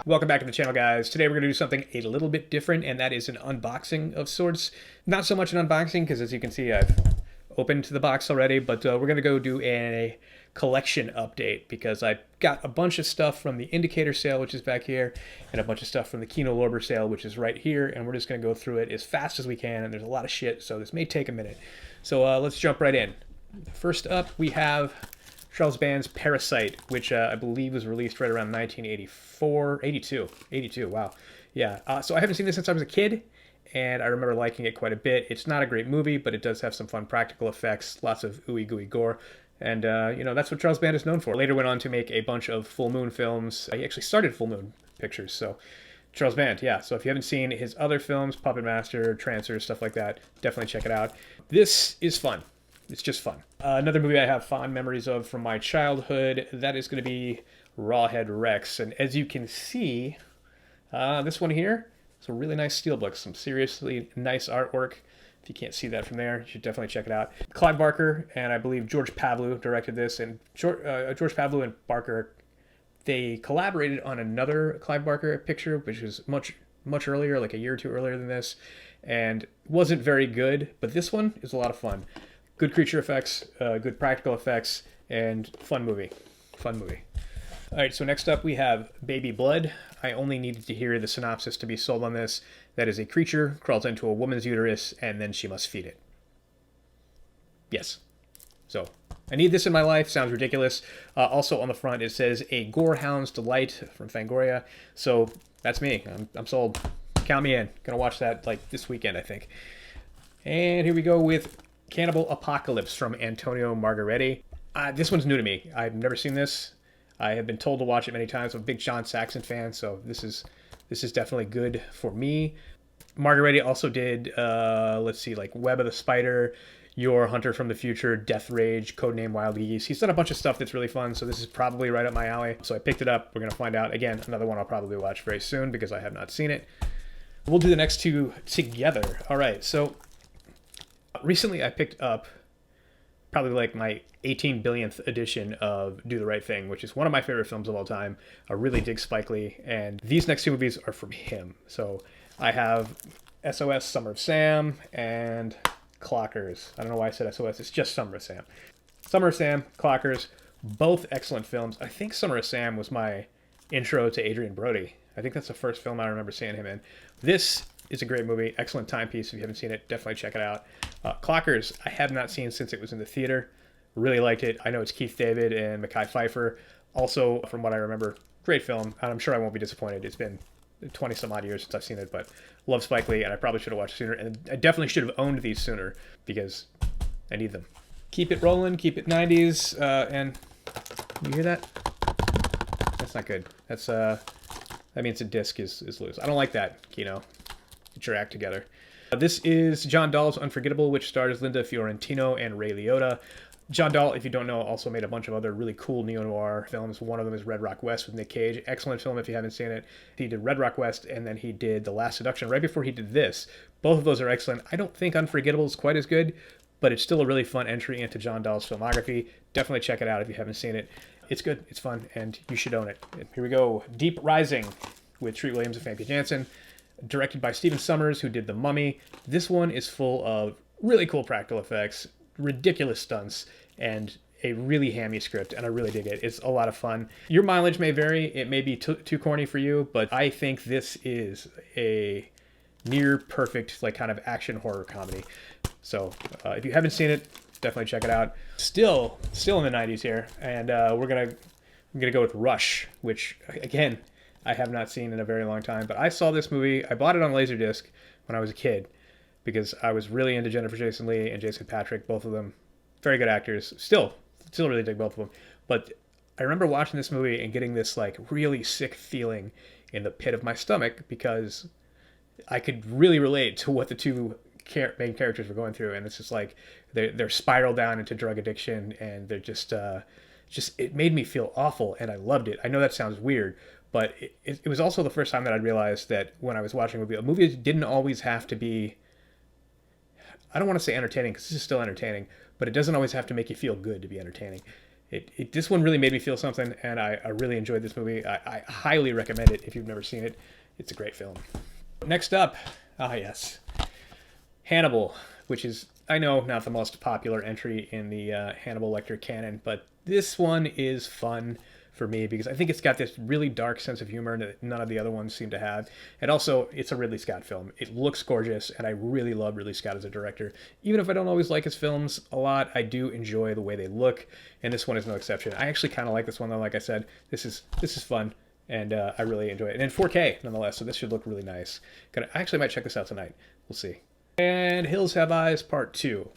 Welcome back to the channel, guys. Today we're going to do something a little bit different, and that is an unboxing of sorts. Not so much an unboxing, because as you can see, I've opened the box already, but we're going to go do a collection update, because I got a bunch of stuff from the Indicator sale, which is back here, and a bunch of stuff from the Kino Lorber sale, which is right here, and we're just going to go through it as fast as we can, and there's a lot of shit, so this may take a minute. So let's jump right in. First up, we have Charles Band's Parasite, which I believe was released right around 82, wow. Yeah, so I haven't seen this since I was a kid, and I remember liking it quite a bit. It's not a great movie, but it does have some fun practical effects, lots of ooey gooey gore, and you know, that's what Charles Band is known for. Later went on to make a bunch of Full Moon films. He actually started Full Moon Pictures, so Charles Band, yeah. So if you haven't seen his other films, Puppet Master, Trancers, stuff like that, definitely check it out. This is fun. It's just fun. Another movie I have fond memories of from my childhood, that is going to be Rawhead Rex. And as you can see, this one here is a really nice steelbook. Some seriously nice artwork. If you can't see that from there, you should definitely check it out. Clive Barker and I believe George Pavlou directed this. And George Pavlou and Barker, they collaborated on another Clive Barker picture, which was much earlier, like a year or two earlier than this. And wasn't very good, but this one is a lot of fun. Good creature effects, good practical effects, and fun movie. Fun movie. All right, so next up we have Baby Blood. I only needed to hear the synopsis to be sold on this. That is, a creature crawls into a woman's uterus, and then she must feed it. Yes. So, I need this in my life. Sounds ridiculous. Also on the front it says, a Gorehound's Delight from Fangoria. So, that's me. I'm sold. Count me in. Gonna watch that like this weekend, I think. And here we go with Cannibal Apocalypse from Antonio Margheriti. This one's new to me. I've never seen this. I have been told to watch it many times. I'm a big John Saxon fan, so this is definitely good for me. Margheriti also did, let's see, like Web of the Spider, Your Hunter from the Future, Death Rage, Codename Wild Geese. He's done a bunch of stuff that's really fun, so this is probably right up my alley. So I picked it up. We're going to find out. Again, another one I'll probably watch very soon because I have not seen it. We'll do the next two together. All right, so recently I picked up probably like my 18 billionth edition of Do the Right Thing, which is one of my favorite films of all time. I really dig Spike Lee, and these next two movies are from him. So I have SOS Summer of Sam and Clockers. I don't know why I said SOS, it's just Summer of Sam. Summer of Sam, Clockers, both excellent films. I think Summer of Sam was my intro to Adrian Brody. I think that's the first film I remember seeing him in. This is a great movie, excellent timepiece. If you haven't seen it, definitely check it out. Clockers, I have not seen since it was in the theater. Really liked it. I know it's Keith David and Mekhi Phifer. Also, from what I remember, great film, and I'm sure I won't be disappointed. It's been 20 some odd years since I've seen it, but love Spike Lee, and I probably should have watched it sooner, and I definitely should have owned these sooner because I need them. Keep it rolling, keep it 90s, and you hear that? That's not good. That's that means the disc is loose. I don't like that, Kino. Get your act together. This is John Dahl's Unforgettable, which stars Linda Fiorentino and Ray Liotta. John Dahl, if you don't know, also made a bunch of other really cool neo-noir films. One of them is Red Rock West with Nick Cage. Excellent film if you haven't seen it. He did Red Rock West, and then he did The Last Seduction right before he did this. Both of those are excellent. I don't think Unforgettable is quite as good, but it's still a really fun entry into John Dahl's filmography. Definitely check it out if you haven't seen it. It's good, it's fun, and you should own it. Here we go. Deep Rising with Treat Williams and Famke Janssen. Directed by Stephen Sommers, who did The Mummy. This one is full of really cool practical effects, ridiculous stunts, and a really hammy script, and I really dig it. It's a lot of fun. Your mileage may vary. It may be too corny for you, but I think this is a near perfect, like, kind of action horror comedy. So if you haven't seen it, definitely check it out. Still in the 90s here, and we're gonna go with Rush, which, again, I have not seen in a very long time, but I saw this movie. I bought it on Laserdisc when I was a kid because I was really into Jennifer Jason Leigh and Jason Patric, both of them very good actors. Still really dig both of them. But I remember watching this movie and getting this like really sick feeling in the pit of my stomach because I could really relate to what the two main characters were going through, and it's just like they're spiraled down into drug addiction, and they're just it made me feel awful, and I loved it. I know that sounds weird, but it was also the first time that I realized that when I was watching a movie didn't always have to be, I don't want to say entertaining because this is still entertaining, but it doesn't always have to make you feel good to be entertaining. This one really made me feel something, and I really enjoyed this movie. I highly recommend it if you've never seen it. It's a great film. Next up, yes, Hannibal, which is, I know, not the most popular entry in the Hannibal Lecter canon, but this one is fun for me because I think it's got this really dark sense of humor that none of the other ones seem to have. And also, it's a Ridley Scott film. It looks gorgeous, and I really love Ridley Scott as a director. Even if I don't always like his films a lot, I do enjoy the way they look, and this one is no exception. I actually kind of like this one, though. Like I said, this is fun, and I really enjoy it. And in 4K, nonetheless, so this should look really nice. I actually might check this out tonight. We'll see. And Hills Have Eyes Part 2.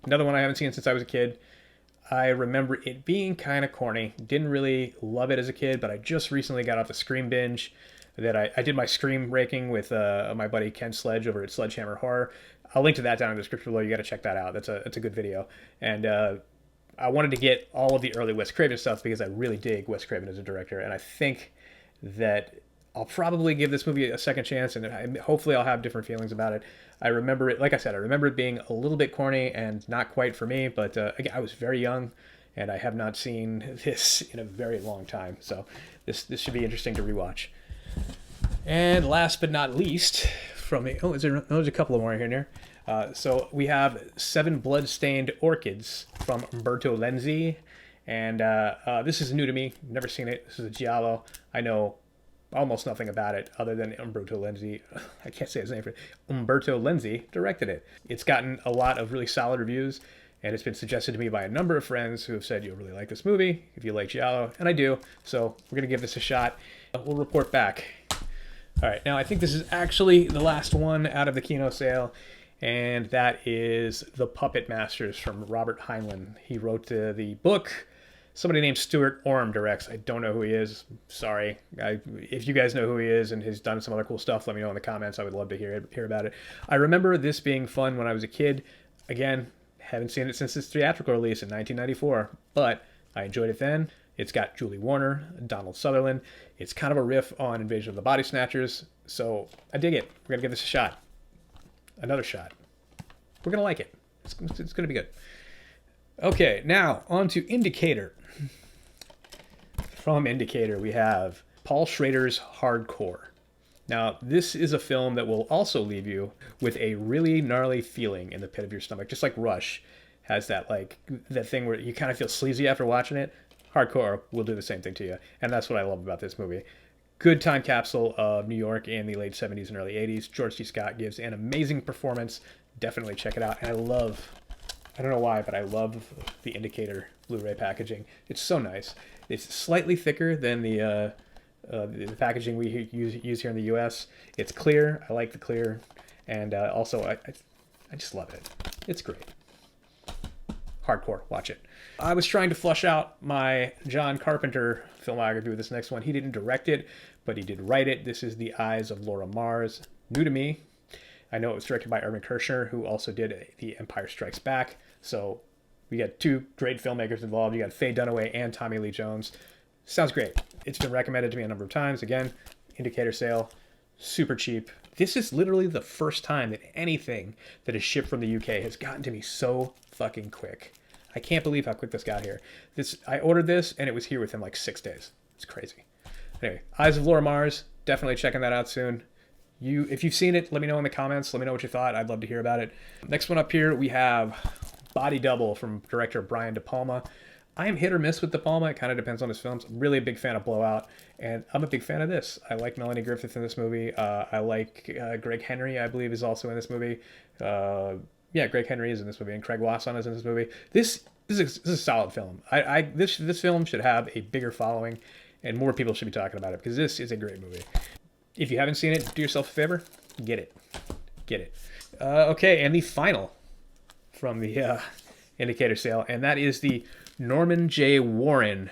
Another one I haven't seen since I was a kid. I remember it being kind of corny. Didn't really love it as a kid, but I just recently got off the Scream binge. That I did my Scream ranking with my buddy Ken Sledge over at Sledgehammer Horror. I'll link to that down in the description below. You got to check that out. That's a good video. And I wanted to get all of the early Wes Craven stuff because I really dig Wes Craven as a director. And I think that I'll probably give this movie a second chance, and hopefully I'll have different feelings about it. I remember it, like I said, I remember it being a little bit corny and not quite for me, but again, I was very young, and I have not seen this in a very long time, so this should be interesting to rewatch. And last but not least, from the, there's a couple of more here and there. So we have 7 Blood-Stained Orchids from Umberto Lenzi, and this is new to me, never seen it. This is a giallo. I know almost nothing about it other than Umberto Lenzi. I can't say his name for it. Umberto Lenzi directed it. It's gotten a lot of really solid reviews, and it's been suggested to me by a number of friends who have said you'll really like this movie if you like giallo, and I do. So we're gonna give this a shot. We'll report back. All right, now I think this is actually the last one out of the Kino sale, and that is The Puppet Masters from Robert Heinlein. He wrote the book. Somebody named Stuart Orm directs. I don't know who he is. Sorry. If you guys know who he is and has done some other cool stuff, let me know in the comments. I would love to hear about it. I remember this being fun when I was a kid. Again, haven't seen it since its theatrical release in 1994, but I enjoyed it then. It's got Julie Warner, Donald Sutherland. It's kind of a riff on Invasion of the Body Snatchers, so I dig it. We're going to give this a shot. Another shot. We're going to like it. It's going to be good. Okay, now on to Indicator. From Indicator, we have Paul Schrader's Hardcore. Now, this is a film that will also leave you with a really gnarly feeling in the pit of your stomach, just like Rush has that thing where you kind of feel sleazy after watching it. Hardcore will do the same thing to you, and that's what I love about this movie. Good time capsule of New York in the late 70s and early 80s. George C. Scott gives an amazing performance. Definitely check it out. And I don't know why, but I love the Indicator Blu-ray packaging. It's so nice. It's slightly thicker than the packaging we use here in the U.S. It's clear. I like the clear, and also I just love it. It's great. Hardcore. Watch it. I was trying to flush out my John Carpenter filmography with this next one. He didn't direct it, but he did write it. This is The Eyes of Laura Mars. New to me. I know it was directed by Irvin Kershner, who also did The Empire Strikes Back. So we got 2 great filmmakers involved. You got Faye Dunaway and Tommy Lee Jones. Sounds great. It's been recommended to me a number of times. Again, Indicator sale, super cheap. This is literally the first time that anything that is shipped from the UK has gotten to me so fucking quick. I can't believe how quick this got here. I ordered this, and it was here within like 6 days. It's crazy. Anyway, Eyes of Laura Mars. Definitely checking that out soon. If you've seen it, let me know in the comments. Let me know what you thought. I'd love to hear about it. Next one up here, we have Body Double from director Brian De Palma. I am hit or miss with De Palma. It kind of depends on his films. I'm really a big fan of Blowout, and I'm a big fan of this. I like Melanie Griffith in this movie. I like Greg Henry, I believe, is also in this movie. Greg Henry is in this movie, and Craig Wasson is in this movie. This is a solid film. This film should have a bigger following, and more people should be talking about it, because this is a great movie. If you haven't seen it, do yourself a favor, get it. Okay, and the final from the Indicator sale, and that is the Norman J. Warren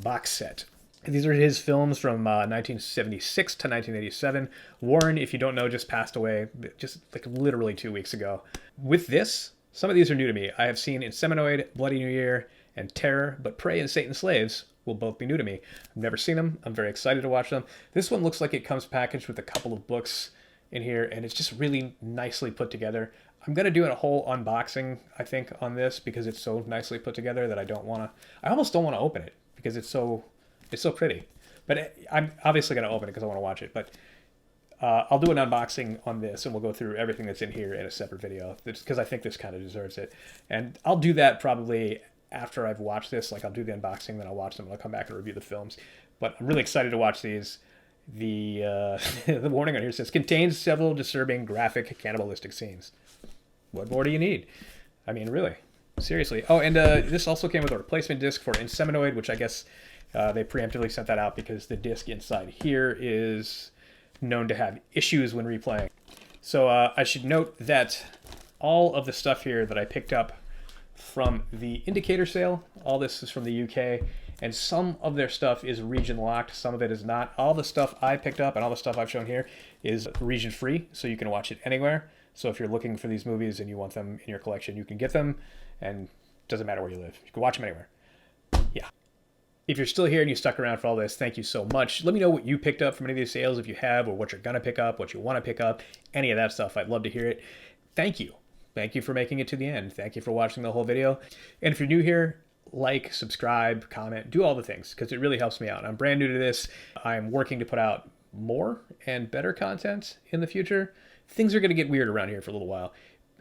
box set. These are his films from 1976 to 1987. Warren, if you don't know, just passed away just like literally 2 weeks ago. With this, some of these are new to me. I have seen Inseminoid, Bloody New Year, and Terror, but Prey and Satan's Slaves will both be new to me. I've never seen them. I'm very excited to watch them. This one looks like it comes packaged with a couple of books in here, and it's just really nicely put together. I'm going to do a whole unboxing, I think, on this because it's so nicely put together that I almost don't want to open it because it's so pretty. But I'm obviously going to open it because I want to watch it. But I'll do an unboxing on this and we'll go through everything that's in here in a separate video because I think this kind of deserves it. And I'll do that probably after I've watched this. Like I'll do the unboxing, then I'll watch them and I'll come back and review the films. But I'm really excited to watch these. The the warning on here says contains several disturbing, graphic, cannibalistic scenes. What more do you need? I mean, really, seriously. Oh, and this also came with a replacement disc for Inseminoid, which I guess they preemptively sent that out because the disc inside here is known to have issues when replaying. So I should note that all of the stuff here that I picked up from the Indicator sale, all this is from the UK, and some of their stuff is region locked, some of it is not. All the stuff I picked up and all the stuff I've shown here is region free, so you can watch it anywhere. So if you're looking for these movies and you want them in your collection, you can get them, and it doesn't matter where you live. You can watch them anywhere. Yeah. If you're still here and you stuck around for all this, thank you so much. Let me know what you picked up from any of these sales, if you have, or what you're going to pick up, what you want to pick up, any of that stuff. I'd love to hear it. Thank you. Thank you for making it to the end. Thank you for watching the whole video. And if you're new here, like, subscribe, comment, do all the things because it really helps me out. I'm brand new to this. I'm working to put out more and better content in the future. Things are going to get weird around here for a little while,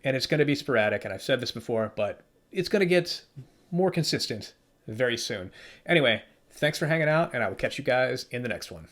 and it's going to be sporadic, and I've said this before, but it's going to get more consistent very soon. Anyway, thanks for hanging out, and I will catch you guys in the next one.